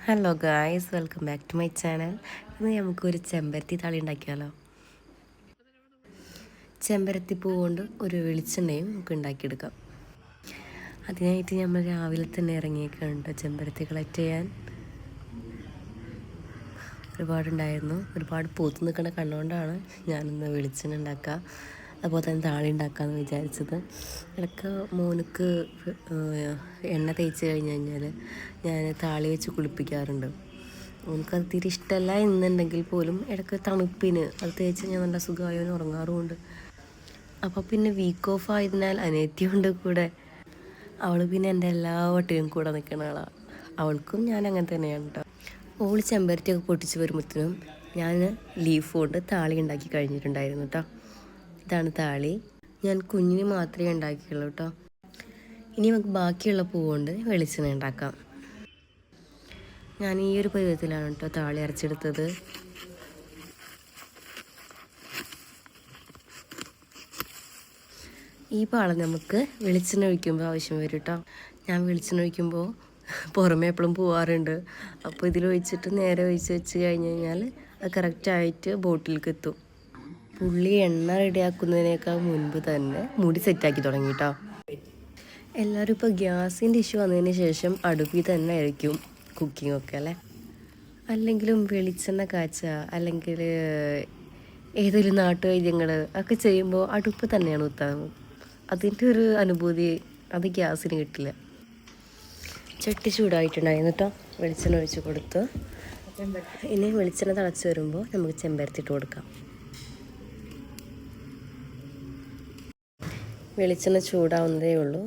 Hello guys, welcome back to my channel. ഇന്ന് നമുക്കൊരു ചെമ്പരത്തി താളി ഉണ്ടാക്കിയാലോ. ചെമ്പരത്തി പൂ കൊണ്ട് ഒരു വെളിച്ചെണ്ണയും നമുക്ക് ഉണ്ടാക്കിയെടുക്കാം. അതിനായിട്ട് നമ്മൾ രാവിലെ തന്നെ ഇറങ്ങിയേക്കുന്നുണ്ട് ചെമ്പരത്തി കളക്ട് ചെയ്യാൻ. ഒരുപാടുണ്ടായിരുന്നു. ഒരുപാട് പൂത്ത് നിൽക്കുന്ന കണ്ണുകൊണ്ടാണ് ഞാനിന്ന് വെളിച്ചെണ്ണ ഉണ്ടാക്കുക, അതുപോലെ തന്നെ താളി ഉണ്ടാക്കാമെന്ന് വിചാരിച്ചത്. ഇടയ്ക്ക് മോനുക്ക് എണ്ണ തേച്ച് കഴിഞ്ഞ് കഴിഞ്ഞാൽ ഞാൻ താളി വെച്ച് കുളിപ്പിക്കാറുണ്ട്. നമുക്കത് തീരെ ഇഷ്ടമല്ല എന്നുണ്ടെങ്കിൽ പോലും ഇടയ്ക്ക് തണുപ്പിന് അത് തേച്ച് ഞാൻ നല്ല സുഖമായി ഉറങ്ങാറുമുണ്ട്. അപ്പോൾ പിന്നെ വീക്ക് ഓഫ് ആയതിനാൽ അനിയത്തിയുണ്ട് കൂടെ. അവൾ പിന്നെ എൻ്റെ എല്ലാ വട്ടിലും കൂടെ നിൽക്കുന്ന ആളാണ്. അവൾക്കും ഞാൻ അങ്ങനെ തന്നെയാണ് കേട്ടോ. ഓള് ചെമ്പരത്തിയൊക്കെ പൊട്ടിച്ച് വരുമ്പോഴത്തേനും ഞാൻ ലീഫ് കൊണ്ട് താളി ഉണ്ടാക്കി കഴിഞ്ഞിട്ടുണ്ടായിരുന്നു കേട്ടോ. ഇതാണ് താളി. ഞാൻ കുഞ്ഞിന് മാത്രമേ ഉണ്ടാക്കിയുള്ളൂ കേട്ടോ. ഇനി നമുക്ക് ബാക്കിയുള്ള പൂ കൊണ്ട് വെളിച്ചെണ്ണ ഉണ്ടാക്കാം. ഞാൻ ഈ ഒരു പരുവത്തിലാണ് കേട്ടോ താളി അരച്ചെടുത്തത്. ഈ പാളം നമുക്ക് വെളിച്ചെണ്ണ ഒഴിക്കുമ്പോൾ ആവശ്യം വരും കേട്ടോ. ഞാൻ വെളിച്ചെണ്ണ ഒഴിക്കുമ്പോൾ പുറമെ എപ്പോഴും പോവാറുണ്ട്. അപ്പോൾ ഇതിലൊഴിച്ചിട്ട് നേരെ ഒഴിച്ച് വെച്ച് കഴിഞ്ഞ് കഴിഞ്ഞാൽ അത് കറക്റ്റായിട്ട് ബോട്ടിലേക്ക് എത്തും. പുള്ളി എണ്ണ റെഡിയാക്കുന്നതിനേക്കാൾ മുൻപ് തന്നെ മുടി സെറ്റാക്കി തുടങ്ങി കേട്ടോ. എല്ലാവരും ഇപ്പോൾ ഗ്യാസിൻ്റെ ഇഷ്യൂ വന്നതിന് ശേഷം അടുപ്പിൽ തന്നെ ആയിരിക്കും കുക്കിംഗ് ഒക്കെ അല്ലേ. അല്ലെങ്കിലും വെളിച്ചെണ്ണ കാച്ചുക അല്ലെങ്കിൽ ഏതെങ്കിലും നാട്ടുവൈദ്യങ്ങൾ ഒക്കെ ചെയ്യുമ്പോൾ അടുപ്പ് തന്നെയാണ് ഉത്തമം. അതിൻ്റെ ഒരു അനുഭൂതി അത് ഗ്യാസിന് കിട്ടില്ല. ചട്ടി ചൂടായിട്ടുണ്ടായിരുന്നു കേട്ടോ. വെളിച്ചെണ്ണ ഒഴിച്ച് കൊടുത്ത് ഇനി വെളിച്ചെണ്ണ തിളച്ച് വരുമ്പോൾ നമുക്ക് ചെമ്പരത്തിട്ട് കൊടുക്കാം. വെളിച്ചെണ്ണ ചൂടാവുന്നതേ ഉള്ളൂ.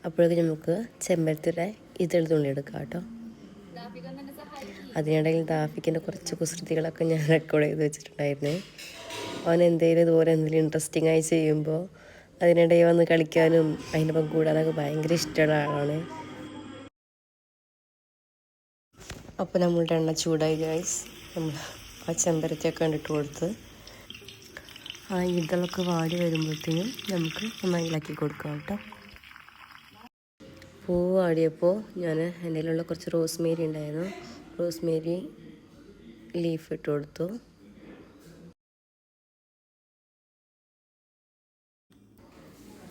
അപ്പോഴേക്കും നമുക്ക് ചെമ്പരത്തിയുടെ ഇതൾ തുള്ളിയെടുക്കാം കേട്ടോ. അതിനിടയിൽ ദാഫിക്കിൻ്റെ കുറച്ച് കുസൃതികളൊക്കെ ഞാൻ റെക്കോർഡ് ചെയ്ത് വെച്ചിട്ടുണ്ടായിരുന്നു. അവൻ ഇതുപോലെ എന്തെങ്കിലും ഇൻട്രസ്റ്റിംഗ് ആയി ചെയ്യുമ്പോൾ അതിനിടയിൽ വന്ന് കളിക്കാനും അതിനൊപ്പം കൂടാനൊക്കെ ഭയങ്കര ഇഷ്ടമുള്ള ആളാണ്. അപ്പോൾ നമ്മളുടെ എണ്ണ ചൂടായി ഗൈസ്. നമ്മൾ ആ ചെമ്പരത്തിയൊക്കെ കണ്ടിട്ട് കൊടുത്ത് ആ ഇതളൊക്കെ വാടി വരുമ്പോഴത്തേനും നമുക്ക് നന്നായി ഇളക്കി കൊടുക്കാം കേട്ടോ. പൂ വാടിയപ്പോൾ ഞാൻ എൻ്റെ കയ്യിലുള്ള കുറച്ച് റോസ്മേരി ഉണ്ടായിരുന്നു. റോസ്മേരി ലീഫ് ഇട്ട് കൊടുത്തു.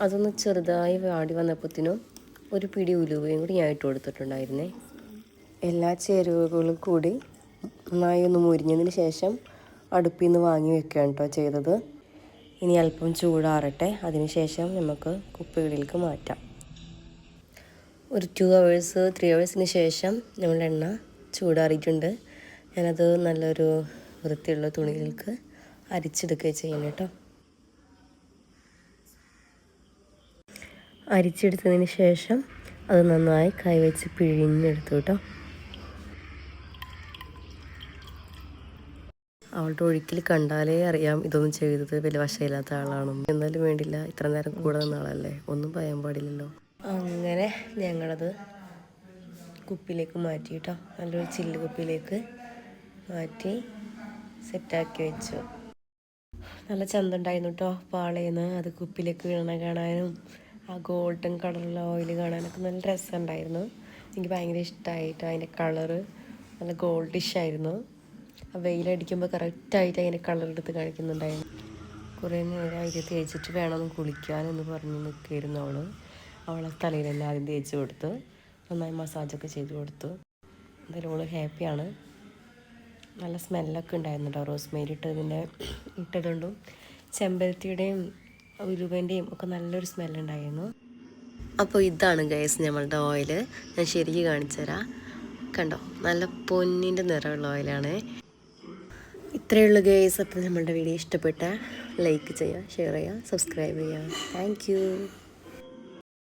അതൊന്ന് ചെറുതായി വാടി വന്നപ്പോഴത്തേനും ഒരു പിടി ഉലുവയും കൂടി ഞാൻ ഇട്ട് കൊടുത്തിട്ടുണ്ടായിരുന്നേ. എല്ലാ ചേരുവകളും കൂടി നന്നായി ഒന്ന് മുരിഞ്ഞതിന് ശേഷം അടുപ്പിൽ നിന്ന് വാങ്ങി വെക്കുകയാണ് കേട്ടോ ചെയ്തത്. ഇനി അല്പം ചൂടാറട്ടെ. അതിനുശേഷം നമുക്ക് കുപ്പികളിലേക്ക് മാറ്റാം. ഒരു 2 hours 3 hours ശേഷം നമ്മളുടെ എണ്ണ ചൂടാറിയിട്ടുണ്ട്. ഞാനത് നല്ലൊരു വൃത്തിയുള്ള തുണികൾക്ക് അരിച്ചെടുക്കുക ചെയ്യണം കേട്ടോ. അരിച്ചെടുത്തതിന് ശേഷം അത് നന്നായി കൈവച്ച് പിഴിഞ്ഞെടുത്തു കേട്ടോ. അവളുടെ ഒഴുക്കിൽ കണ്ടാലേ അറിയാം ഇതൊന്നും ചെയ്തത് വലിയ വശമില്ലാത്ത ആളാണെന്ന്. എന്നാലും വേണ്ടില്ല, ഇത്ര നേരം കൂടെ നിന്ന ആളല്ലേ, ഒന്നും പറയാൻ പാടില്ലല്ലോ. അങ്ങനെ ഞങ്ങളത് കുപ്പിയിലേക്ക് മാറ്റി കേട്ടോ. നല്ലൊരു ചില്ല് കുപ്പിയിലേക്ക് മാറ്റി സെറ്റാക്കി വെച്ചു. നല്ല ചന്തണ്ടായിരുന്നു കേട്ടോ പാളയെന്ന് അത് കുപ്പിയിലേക്ക് വീണ കാണാനും ആ ഗോൾഡൻ കളറുള്ള ഓയിൽ കാണാനൊക്കെ നല്ല രസമുണ്ടായിരുന്നു. എനിക്ക് ഭയങ്കര ഇഷ്ടമായിട്ട് അതിൻ്റെ കളറ് നല്ല ഗോൾഡിഷ് ആയിരുന്നു. ആ വെയിലടിക്കുമ്പോൾ കറക്റ്റായിട്ട് അതിൻ്റെ കളറെടുത്ത് കാണിക്കുന്നുണ്ടായിരുന്നു. കുറേ നേരം അതിൽ തേച്ചിട്ട് വേണമെന്ന് കുളിക്കാനെന്ന് പറഞ്ഞ് നിൽക്കുകയായിരുന്നു അവളെ തലയിലെല്ലാം ആദ്യം തേച്ച് കൊടുത്ത് നന്നായി മസാജൊക്കെ ചെയ്ത് കൊടുത്തു. എന്തായാലും അവൾ ഹാപ്പിയാണ്. നല്ല സ്മെല്ലൊക്കെ ഉണ്ടായിരുന്നു കേട്ടോ. റോസ്മേരി ഇട്ടതുകൊണ്ടും ചെമ്പരത്തിയുടെയും ഉലുവൻ്റെയും ഒക്കെ നല്ലൊരു സ്മെല്ലുണ്ടായിരുന്നു. അപ്പോൾ ഇതാണ് ഗൈസ് നമ്മളുടെ ഓയിൽ. ഞാൻ ശരിക്കും കാണിച്ചു തരാം. കണ്ടോ, നല്ല പൊന്നിൻ്റെ നിറമുള്ള ഓയിലാണ്. ഇത്രയേ ഉള്ളൂ ഗൈസ്. അപ്പോൾ നമ്മളുടെ വീഡിയോ ഇഷ്ടപ്പെട്ടാൽ ലൈക്ക് ചെയ്യുക, ഷെയർ ചെയ്യുക, സബ്സ്ക്രൈബ് ചെയ്യുക. Thank you.